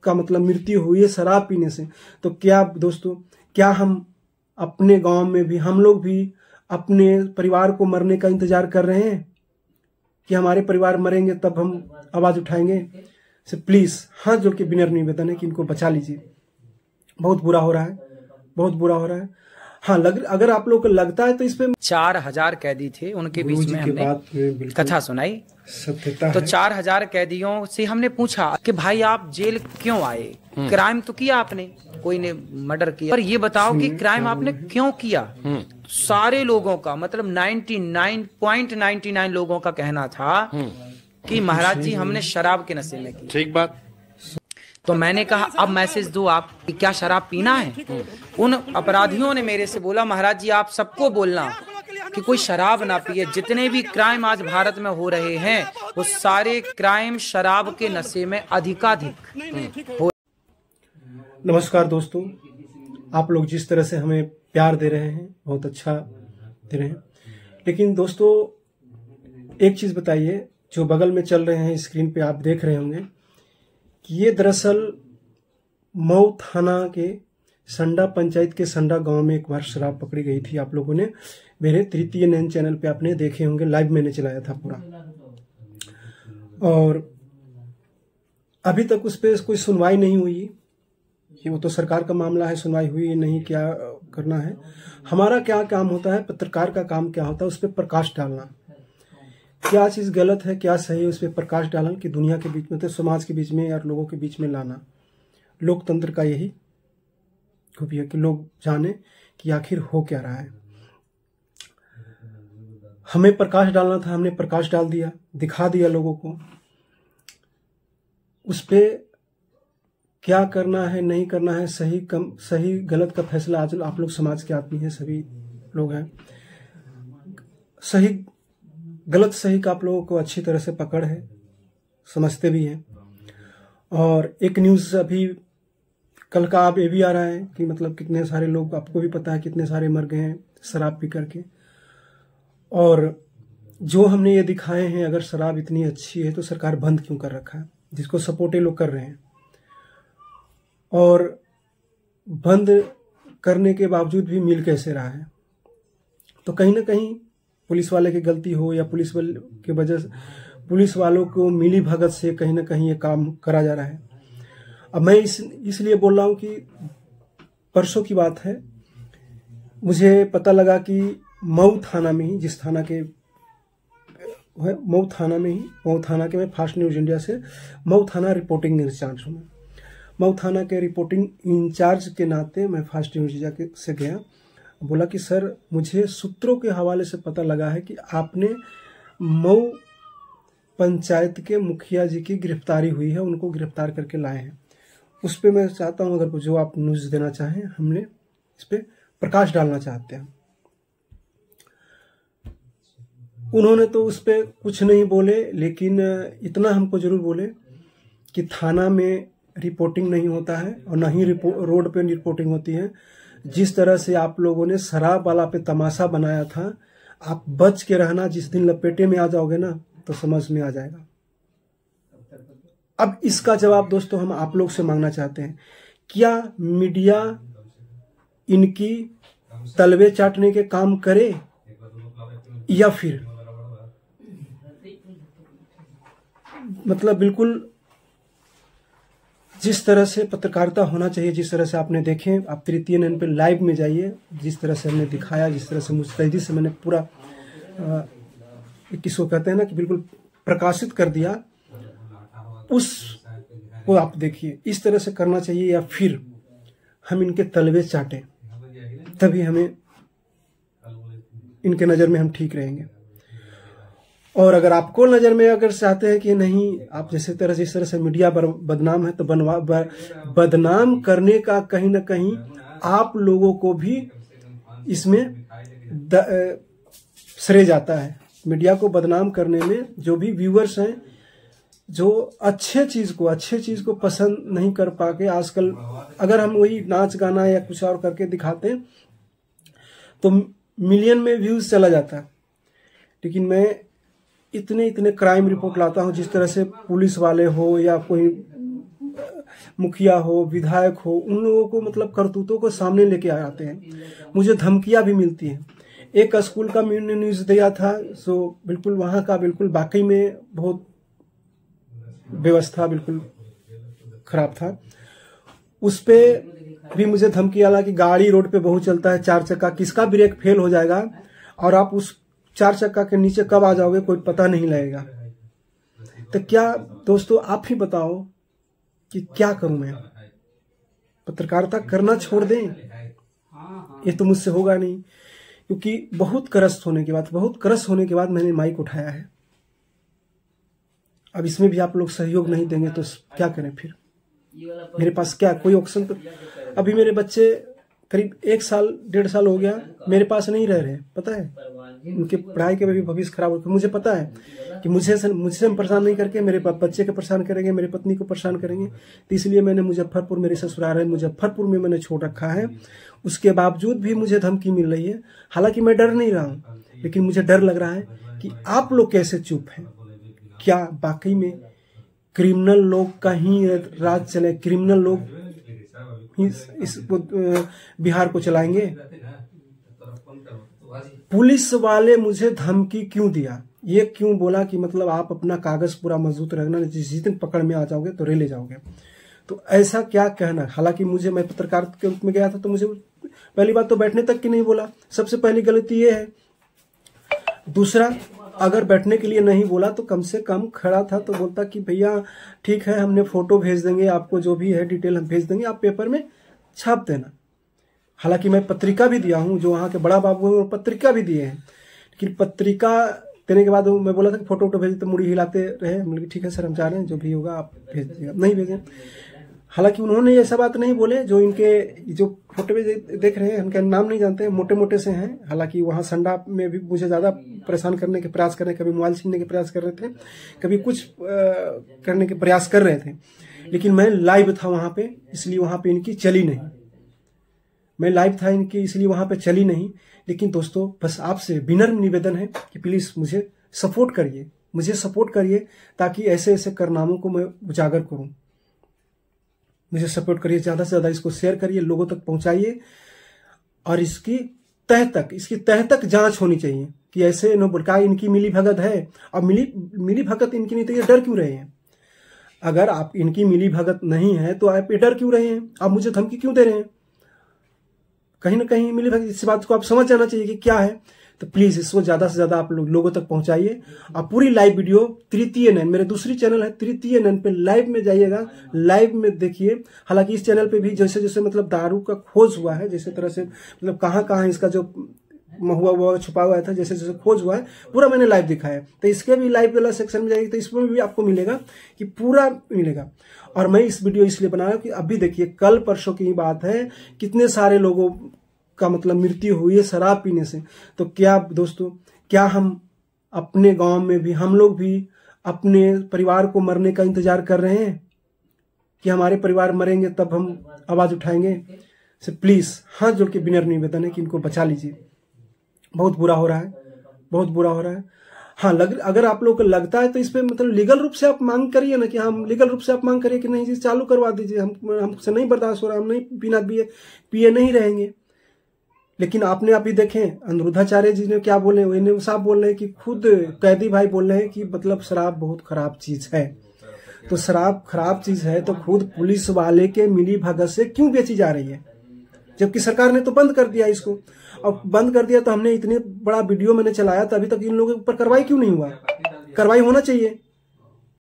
का मतलब मृत्यु हुई है शराब पीने से, तो क्या दोस्तों, क्या हम अपने गांव में भी, हम लोग भी अपने परिवार को मरने का इंतजार कर रहे हैं कि हमारे परिवार मरेंगे तब हम आवाज उठाएंगे? से प्लीज हाथ जोड़ के विनम्र निवेदन है कि इनको बचा लीजिए। बहुत बुरा हो रहा है, बहुत बुरा हो रहा है। हाँ, अगर आप लोग को लगता है तो इस पे 4000 कैदी थे, उनके बीच में हमने कथा सुनाई। सत्यता तो है। 4000 कैदियों से हमने पूछा कि भाई आप जेल क्यों आए? क्राइम तो किया आपने, कोई ने मर्डर किया, पर ये बताओ कि क्राइम आपने क्यों किया? सारे लोगों का मतलब 99.99 लोगों का कहना था कि महाराज जी हमने शराब के नशे में की। ठीक बात। तो मैंने कहा अब मैसेज दो आप कि क्या शराब पीना है? उन अपराधियों ने मेरे से बोला महाराज जी आप सबको बोलना कि कोई शराब ना पिए। जितने भी क्राइम आज भारत में हो रहे हैं वो सारे क्राइम शराब के नशे में अधिकाधिक हो। नमस्कार दोस्तों, आप लोग जिस तरह से हमें प्यार दे रहे हैं बहुत अच्छा दे रहे हैं, लेकिन दोस्तों एक चीज बताइए, जो बगल में चल रहे हैं स्क्रीन पे आप देख रहे होंगे कि ये दरअसल मऊ थाना के संडा पंचायत के संडा गांव में एक बार शराब पकड़ी गई थी। आप लोगों ने मेरे तृतीय नयन चैनल पे आपने देखे होंगे, लाइव मैंने चलाया था पूरा, और अभी तक उस पर कोई सुनवाई नहीं हुई। वो तो सरकार का मामला है, सुनवाई हुई नहीं, क्या करना है। हमारा क्या काम होता है, पत्रकार का काम क्या होता है, उस पर प्रकाश डालना, क्या चीज गलत है क्या सही है उस पर प्रकाश डालना, कि दुनिया के बीच में, तो समाज के बीच में या लोगों के बीच में लाना। लोकतंत्र का यही खूबी है कि लोग जाने कि आखिर हो क्या रहा है। हमें प्रकाश डालना था, हमने प्रकाश डाल दिया, दिखा दिया लोगों को। उस पे क्या करना है नहीं करना है, सही गलत का फैसला आज आप लोग समाज के आदमी हैं, सभी लोग हैं, सही गलत सही का आप लोगों को अच्छी तरह से पकड़ है, समझते भी हैं। और एक न्यूज़ अभी कल का आप ये भी आ रहा है कि मतलब कितने सारे लोग, आपको भी पता है कितने सारे मर गए हैं शराब पी करके। और जो हमने ये दिखाए हैं, अगर शराब इतनी अच्छी है तो सरकार बंद क्यों कर रखा है, जिसको सपोर्ट ये लोग कर रहे हैं। और बंद करने के बावजूद भी मिल कैसे रहा है? तो कहीं ना कहीं पुलिस वाले की गलती हो, या पुलिस वाले की वजह से, पुलिस वालों को मिली भगत से कहीं ना कहीं ये काम करा जा रहा है। अब मैं इसलिए बोल रहा हूं कि परसों की बात है, मुझे पता लगा कि मऊ थाना में ही, जिस थाना के मऊ थाना के मैं फास्ट न्यूज इंडिया से मऊ थाना रिपोर्टिंग इंचार्ज हूँ। मऊ थाना के रिपोर्टिंग इंचार्ज के नाते मैं फास्ट न्यूज इंडिया से गया, बोला कि सर मुझे सूत्रों के हवाले से पता लगा है कि आपने मऊ पंचायत के मुखिया जी की गिरफ्तारी हुई है, उनको गिरफ्तार करके लाए हैं। उस पर मैं चाहता हूं, अगर जो आप न्यूज़ देना चाहें, हमने इस पर प्रकाश डालना चाहते हैं। उन्होंने तो उस पर कुछ नहीं बोले, लेकिन इतना हमको जरूर बोले कि थाना में रिपोर्टिंग नहीं होता है और ना ही रोड पे रिपोर्टिंग होती है। जिस तरह से आप लोगों ने शराब वाला पे तमाशा बनाया था, आप बच के रहना, जिस दिन लपेटे में आ जाओगे ना तो समझ में आ जाएगा। अब इसका जवाब दोस्तों हम आप लोग से मांगना चाहते हैं, क्या मीडिया इनकी तलवे चाटने के काम करे, या फिर मतलब बिल्कुल जिस तरह से पत्रकारिता होना चाहिए, जिस तरह से आपने देखे, आप तृतीय नयन पे लाइव में जाइए, जिस तरह से हमने दिखाया, जिस तरह से मुस्तैदी से मैंने पूरा किसको कहते हैं ना कि बिल्कुल प्रकाशित कर दिया, उस को आप देखिए। इस तरह से करना चाहिए, या फिर हम इनके तलवे चाटें, तभी हमें इनके नज़र में हम ठीक रहेंगे। और अगर आपको नज़र में अगर चाहते हैं कि नहीं, आप जिस तरह से मीडिया बदनाम है, तो बदनाम करने का कहीं ना कहीं आप लोगों को भी इसमें श्रेय जाता है। मीडिया को बदनाम करने में जो भी व्यूअर्स हैं, जो अच्छे चीज़ को पसंद नहीं कर पाके, आजकल अगर हम वही नाच गाना या कुछ और करके दिखाते हैं तो मिलियन में व्यूज़ चला जाता है। लेकिन मैं इतने क्राइम रिपोर्ट लाता हूं, जिस तरह से पुलिस वाले हो या कोई मुखिया हो, विधायक हो, उन लोगों को मतलब करतूतों को सामने लेके आते हैं। मुझे धमकियां भी मिलती हैं। एक स्कूल का मैंने न्यूज़ दिया था, सो बिल्कुल वहाँ का बिल्कुल वाकई में बहुत व्यवस्था बिल्कुल खराब था। उस पे भी मुझे धमकी आला कि गाड़ी रोड पे बहुत चलता है, 4 चक्का, किसका ब्रेक फेल हो जाएगा और आप उस 4 चक्का के नीचे कब आ जाओगे कोई पता नहीं लगेगा। तो क्या दोस्तों आप ही बताओ कि क्या करूं मैं? पत्रकारिता करना छोड़ दें? ये तो मुझसे होगा नहीं, क्योंकि बहुत क्रस्त होने के बाद मैंने माइक उठाया है। अब इसमें भी आप लोग सहयोग नहीं देंगे तो क्या करें फिर? मेरे पास क्या कोई ऑप्शन तो अभी मेरे बच्चे करीब 1 साल 1.5 साल हो गया मेरे पास नहीं रह रहे, पता है। उनके पढ़ाई के भी भविष्य खराब हो, मुझे पता है कि मुझसे परेशान नहीं करके मेरे बच्चे को परेशान करेंगे, मेरी पत्नी को परेशान करेंगे। तो इसलिए मैंने मुजफ्फरपुर, मेरे ससुराल है मुजफ्फरपुर में, मैंने छोड़ रखा है। उसके बावजूद भी मुझे धमकी मिल रही है। हालांकि मैं डर नहीं रहा हूँ, लेकिन मुझे डर लग रहा है कि आप लोग कैसे चुप हैं। क्या वाकई में क्रिमिनल लोग का ही राज चले? क्रिमिनल लोग ही इस बिहार को चलाएंगे? पुलिस वाले मुझे धमकी क्यों दिया? ये क्यों बोला कि मतलब आप अपना कागज पूरा मजबूत रखना, जिस दिन पकड़ में आ जाओगे तो रेले जाओगे। तो ऐसा क्या कहना? हालांकि मैं पत्रकार के रूप में गया था, तो मुझे पहली बात तो बैठने तक की नहीं बोला, सबसे पहली गलती ये है। दूसरा, अगर बैठने के लिए नहीं बोला तो कम से कम खड़ा था तो बोलता कि भैया ठीक है, हमने फोटो भेज देंगे आपको, जो भी है डिटेल हम भेज देंगे, आप पेपर में छाप देना। हालांकि मैं पत्रिका भी दिया हूं, जो वहां के बड़ा बाबू हैं वो पत्रिका भी दिए हैं, लेकिन पत्रिका देने के बाद मैं बोला था कि फोटो भेज, तो मुड़ी हिलाते रहे। मतलब ठीक है सर, हम जा रहे हैं, जो भी होगा आप भेज दीजिएगा। नहीं भेजें। हालांकि उन्होंने ऐसा बात नहीं बोले। जो इनके जो फोटो में देख रहे हैं, उनका नाम नहीं जानते हैं, मोटे मोटे से हैं। हालांकि वहां संडा में भी मुझे ज्यादा परेशान करने के प्रयास कर रहे, कभी मोबाइल छीनने के प्रयास कर रहे थे, कभी कुछ करने के प्रयास कर रहे थे। लेकिन मैं लाइव था वहां पे, इसलिए वहां पे इनकी चली नहीं। मैं लाइव था इनकी, इसलिए वहां पे चली नहीं। लेकिन दोस्तों, बस आपसे विनम्र निवेदन है कि प्लीज मुझे सपोर्ट करिए, ताकि ऐसे ऐसे कारनामों को मैं उजागर करूं। मुझे सपोर्ट करिए, ज्यादा से ज्यादा इसको शेयर करिए, लोगों तक पहुंचाइए, और इसकी तह तक जांच होनी चाहिए कि ऐसे न बोल, इनकी मिली भगत है। और मिली भगत इनकी नहीं तो ये डर क्यों रहे हैं? अगर आप इनकी मिली भगत नहीं है तो आप ये डर क्यों रहे हैं? आप मुझे धमकी क्यों दे रहे हैं? कहीं ना कहीं मिली भगत, इस बात को आप समझ जाना चाहिए कि क्या है। तो प्लीज इसको ज्यादा से ज्यादा आप लोगों तक पहुंचाइए। और पूरी लाइव वीडियो तृतीय नयन, मेरे दूसरी चैनल है तृतीय नयन पे, लाइव में जाइएगा, लाइव में देखिए। हालांकि इस चैनल पे भी जैसे जैसे मतलब दारू का खोज हुआ है, जैसे तरह से मतलब कहाँ इसका जो महुआ छुपा हुआ था, जैसे जैसे खोज हुआ है, पूरा मैंने लाइव दिखाया है। तो इसके भी लाइव वाला सेक्शन में जाइए तो इसमें भी आपको मिलेगा कि पूरा मिलेगा। और मैं इस वीडियो इसलिए बना रहा हूं कि अभी देखिए, कल परसों की बात है, कितने सारे लोगों का मतलब मृत्यु हुई है शराब पीने से। तो क्या दोस्तों, क्या हम अपने गांव में भी, हम लोग भी अपने परिवार को मरने का इंतजार कर रहे हैं कि हमारे परिवार मरेंगे तब हम आवाज उठाएंगे? से प्लीज हाथ जोड़ के विनम्र निवेदन है कि इनको बचा लीजिए। बहुत बुरा हो रहा है। हाँ, अगर आप लोग को लगता है तो इस पे मतलब लीगल रूप से आप मांग करिए ना, कि हम लीगल रूप से आप मांग करिए कि नहीं जी चालू करवा दीजिए, हमसे नहीं बर्दाश्त हो रहा, हम नहीं बिना पिए नहीं रहेंगे। लेकिन आपने अभी देखें अनिरुद्धाचार्य जी ने क्या बोले, वो साहब बोल रहे हैं कि खुद कैदी भाई बोल रहे हैं कि मतलब शराब बहुत खराब चीज है। तो शराब खराब चीज है तो खुद पुलिस वाले के मिली भगत से क्यों बेची जा रही है? जबकि सरकार ने तो बंद कर दिया इसको। और बंद कर दिया तो हमने इतने बड़ा वीडियो मैंने चलाया, तो अभी तक इन लोगों के ऊपर कार्रवाई क्यों नहीं हुआ? कार्रवाई होना चाहिए।